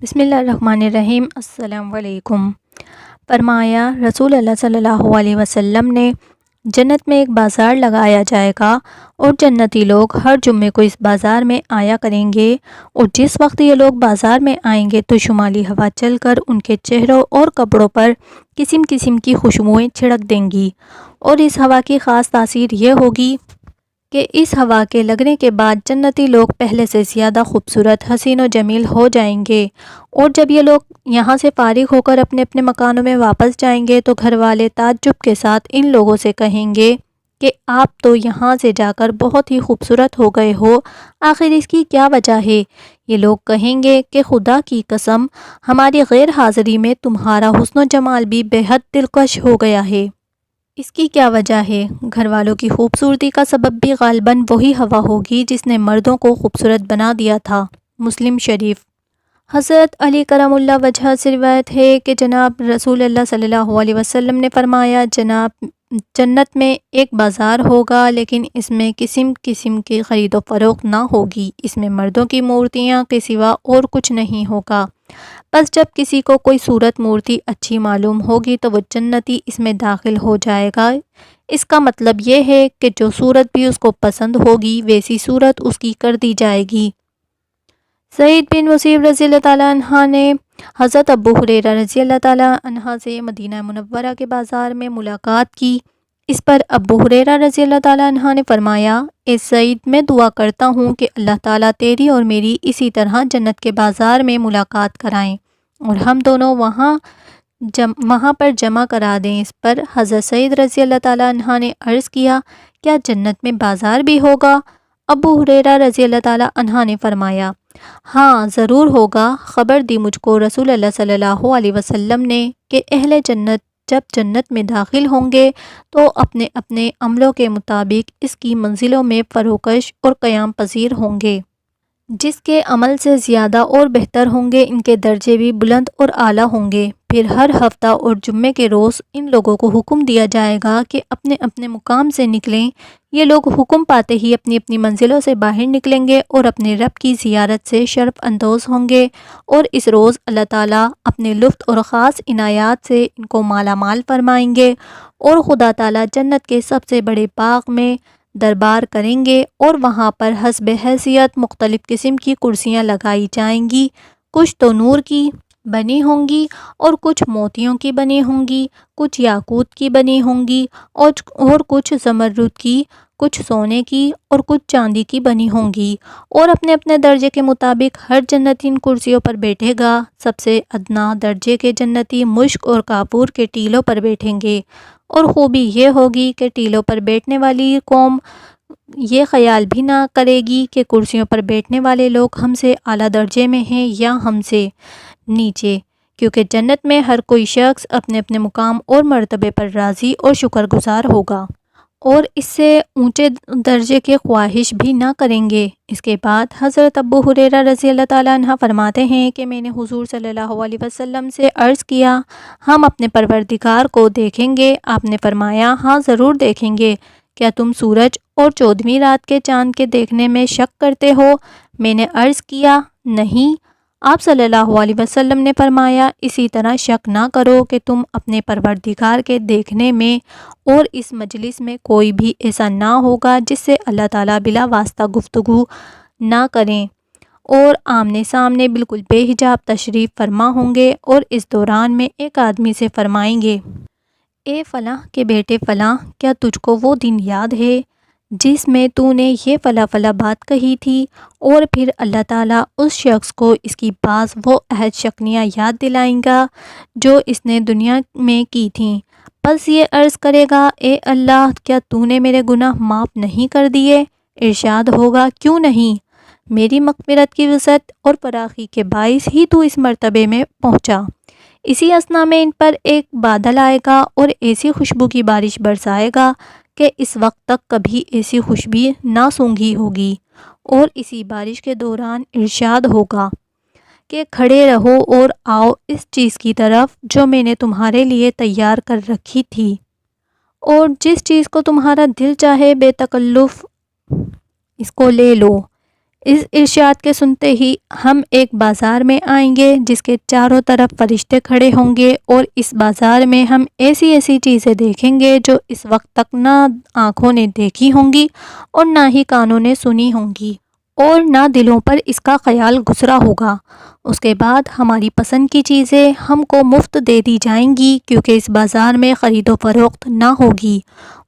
بسم اللہ الرحمن الرحیم۔ السلام علیکم۔ فرمایا رسول اللہ صلی اللہ علیہ وسلم نے جنت میں ایک بازار لگایا جائے گا اور جنتی لوگ ہر جمعے کو اس بازار میں آیا کریں گے، اور جس وقت یہ لوگ بازار میں آئیں گے تو شمالی ہوا چل کر ان کے چہروں اور کپڑوں پر قسم قسم کی خوشبوئیں چھڑک دیں گی، اور اس ہوا کی خاص تاثیر یہ ہوگی کہ اس ہوا کے لگنے کے بعد جنتی لوگ پہلے سے زیادہ خوبصورت، حسین و جمیل ہو جائیں گے، اور جب یہ لوگ یہاں سے فارغ ہو کر اپنے اپنے مکانوں میں واپس جائیں گے تو گھر والے تعجب کے ساتھ ان لوگوں سے کہیں گے کہ آپ تو یہاں سے جا کر بہت ہی خوبصورت ہو گئے ہو، آخر اس کی کیا وجہ ہے؟ یہ لوگ کہیں گے کہ خدا کی قسم، ہماری غیر حاضری میں تمہارا حسن و جمال بھی بے حد دلکش ہو گیا ہے۔ اس کی کیا وجہ ہے؟ گھر والوں کی خوبصورتی کا سبب بھی غالباً وہی ہوا ہوگی جس نے مردوں کو خوبصورت بنا دیا تھا۔ مسلم شریف۔ حضرت علی کرم اللہ وجہ سے روایت ہے کہ جناب رسول اللہ صلی اللہ علیہ وسلم نے فرمایا، جنت میں ایک بازار ہوگا، لیکن اس میں قسم قسم کی خرید و فروخت نہ ہوگی، اس میں مردوں کی مورتیاں کے سوا اور کچھ نہیں ہوگا۔ بس جب کسی کو کوئی صورت مورتی اچھی معلوم ہوگی تو وہ جنتی اس میں داخل ہو جائے گا۔ اس کا مطلب یہ ہے کہ جو صورت بھی اس کو پسند ہوگی ویسی صورت اس کی کر دی جائے گی۔ سعید بن مسیب رضی اللہ تعالیٰ عنہ نے حضرت ابو ہریرہ رضی اللہ تعالیٰ عنہ سے مدینہ منورہ کے بازار میں ملاقات کی۔ اس پر ابو ہریرہ رضی اللہ تعالیٰ عنہ نے فرمایا، اے سعید، میں دعا کرتا ہوں کہ اللہ تعالیٰ تیری اور میری اسی طرح جنت کے بازار میں ملاقات کرائیں اور ہم دونوں وہاں پر جمع کرا دیں۔ اس پر حضرت سعید رضی اللہ تعالیٰ عنہ نے عرض کیا، کیا جنت میں بازار بھی ہوگا؟ ابو ہریرہ رضی اللہ تعالیٰ عنہ نے فرمایا، ہاں ضرور ہوگا، خبر دی مجھ کو رسول اللہ صلی اللہ علیہ وسلم نے کہ اہل جنت جب جنت میں داخل ہوں گے تو اپنے اپنے عملوں کے مطابق اس کی منزلوں میں فروکش اور قیام پذیر ہوں گے۔ جس کے عمل سے زیادہ اور بہتر ہوں گے ان کے درجے بھی بلند اور اعلیٰ ہوں گے۔ پھر ہر ہفتہ اور جمعے کے روز ان لوگوں کو حکم دیا جائے گا کہ اپنے اپنے مقام سے نکلیں۔ یہ لوگ حکم پاتے ہی اپنی اپنی منزلوں سے باہر نکلیں گے اور اپنے رب کی زیارت سے شرف اندوز ہوں گے، اور اس روز اللہ تعالیٰ اپنے لطف اور خاص عنایات سے ان کو مالا مال فرمائیں گے، اور خدا تعالیٰ جنت کے سب سے بڑے باغ میں دربار کریں گے، اور وہاں پر حسب حیثیت مختلف قسم کی کرسیاں لگائی جائیں گی، کچھ تو نور کی بنی ہوں گی اور کچھ موتیوں کی بنی ہوں گی، کچھ یاقوت کی بنی ہوں گی اور کچھ زمرد کی، کچھ سونے کی اور کچھ چاندی کی بنی ہوں گی، اور اپنے اپنے درجے کے مطابق ہر جنتی ان کرسیوں پر بیٹھے گا۔ سب سے ادنا درجے کے جنتی مشک اور کافور کے ٹیلوں پر بیٹھیں گے، اور خوبی یہ ہوگی کہ ٹیلوں پر بیٹھنے والی قوم یہ خیال بھی نہ کرے گی کہ کرسیوں پر بیٹھنے والے لوگ ہم سے اعلیٰ درجے میں ہیں یا ہم سے نیچے، کیونکہ جنت میں ہر کوئی شخص اپنے اپنے مقام اور مرتبے پر راضی اور شکر گزار ہوگا، اور اس سے اونچے درجے کے خواہش بھی نہ کریں گے۔ اس کے بعد حضرت ابو ہریرہ رضی اللہ تعالیٰ عنہ فرماتے ہیں کہ میں نے حضور صلی اللہ علیہ وسلم سے عرض کیا، ہم اپنے پروردگار کو دیکھیں گے؟ آپ نے فرمایا، ہاں ضرور دیکھیں گے۔ کیا تم سورج اور 14ویں رات کے چاند کے دیکھنے میں شک کرتے ہو؟ میں نے عرض کیا، نہیں۔ آپ صلی اللہ علیہ وسلم نے فرمایا، اسی طرح شک نہ کرو کہ تم اپنے پروردگار کے دیکھنے میں اور اس مجلس میں کوئی بھی ایسا نہ ہوگا جس سے اللہ تعالیٰ بلا واسطہ گفتگو نہ کریں، اور آمنے سامنے بالکل بے حجاب تشریف فرما ہوں گے، اور اس دوران میں ایک آدمی سے فرمائیں گے، اے فلاں کے بیٹے فلاں، کیا تجھ کو وہ دن یاد ہے جس میں تو نے یہ فلاں فلاں بات کہی تھی؟ اور پھر اللہ تعالیٰ اس شخص کو اس کی بعض وہ عہد شکنیاں یاد دلائیں گا جو اس نے دنیا میں کی تھیں، بس یہ عرض کرے گا، اے اللہ، کیا تو نے میرے گناہ معاف نہیں کر دیے؟ ارشاد ہوگا، کیوں نہیں، میری مغفرت کی وسعت اور فراخی کے باعث ہی تو اس مرتبے میں پہنچا۔ اسی اثنا میں ان پر ایک بادل آئے گا اور ایسی خوشبو کی بارش برسائے گا کہ اس وقت تک کبھی ایسی خوشبو نہ سونگھی ہوگی، اور اسی بارش کے دوران ارشاد ہوگا کہ کھڑے رہو اور آؤ اس چیز کی طرف جو میں نے تمہارے لیے تیار کر رکھی تھی، اور جس چیز کو تمہارا دل چاہے بے تکلف اس کو لے لو۔ اس ارشاد کے سنتے ہی ہم ایک بازار میں آئیں گے جس کے چاروں طرف فرشتے کھڑے ہوں گے، اور اس بازار میں ہم ایسی ایسی چیزیں دیکھیں گے جو اس وقت تک نہ آنکھوں نے دیکھی ہوں گی اور نہ ہی کانوں نے سنی ہوں گی اور نہ دلوں پر اس کا خیال گزرا ہوگا۔ اس کے بعد ہماری پسند کی چیزیں ہم کو مفت دے دی جائیں گی، کیونکہ اس بازار میں خرید و فروخت نہ ہوگی،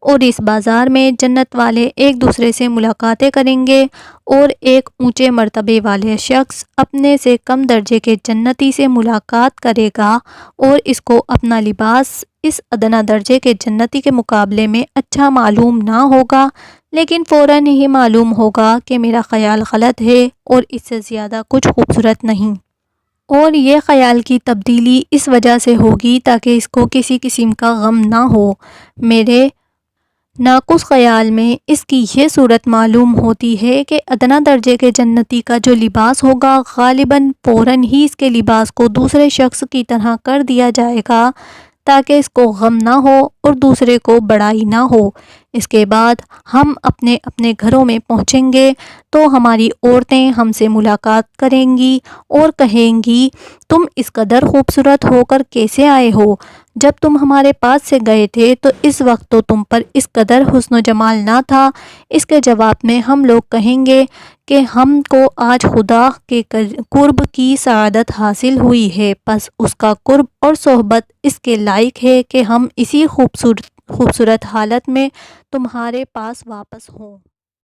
اور اس بازار میں جنت والے ایک دوسرے سے ملاقاتیں کریں گے، اور ایک اونچے مرتبے والے شخص اپنے سے کم درجے کے جنتی سے ملاقات کرے گا، اور اس کو اپنا لباس اس ادنیٰ درجے کے جنتی کے مقابلے میں اچھا معلوم نہ ہوگا، لیکن فوراً ہی معلوم ہوگا کہ میرا خیال غلط ہے اور اس سے زیادہ کچھ خوبصورت نہیں۔ اور یہ خیال کی تبدیلی اس وجہ سے ہوگی تاکہ اس کو کسی قسم کا غم نہ ہو۔ میرے ناقص خیال میں اس کی یہ صورت معلوم ہوتی ہے کہ ادنیٰ درجے کے جنتی کا جو لباس ہوگا غالباً فوراً ہی اس کے لباس کو دوسرے شخص کی طرح کر دیا جائے گا تاکہ اس کو غم نہ ہو اور دوسرے کو بڑائی نہ ہو۔ اس کے بعد ہم اپنے اپنے گھروں میں پہنچیں گے تو ہماری عورتیں ہم سے ملاقات کریں گی اور کہیں گی، تم اس قدر خوبصورت ہو کر کیسے آئے ہو؟ جب تم ہمارے پاس سے گئے تھے تو اس وقت تو تم پر اس قدر حسن و جمال نہ تھا۔ اس کے جواب میں ہم لوگ کہیں گے کہ ہم کو آج خدا کے قرب کی سعادت حاصل ہوئی ہے، پس اس کا قرب اور صحبت اس کے لائق ہے کہ ہم اسی خوبصورت حالت میں تمہارے پاس واپس ہوں۔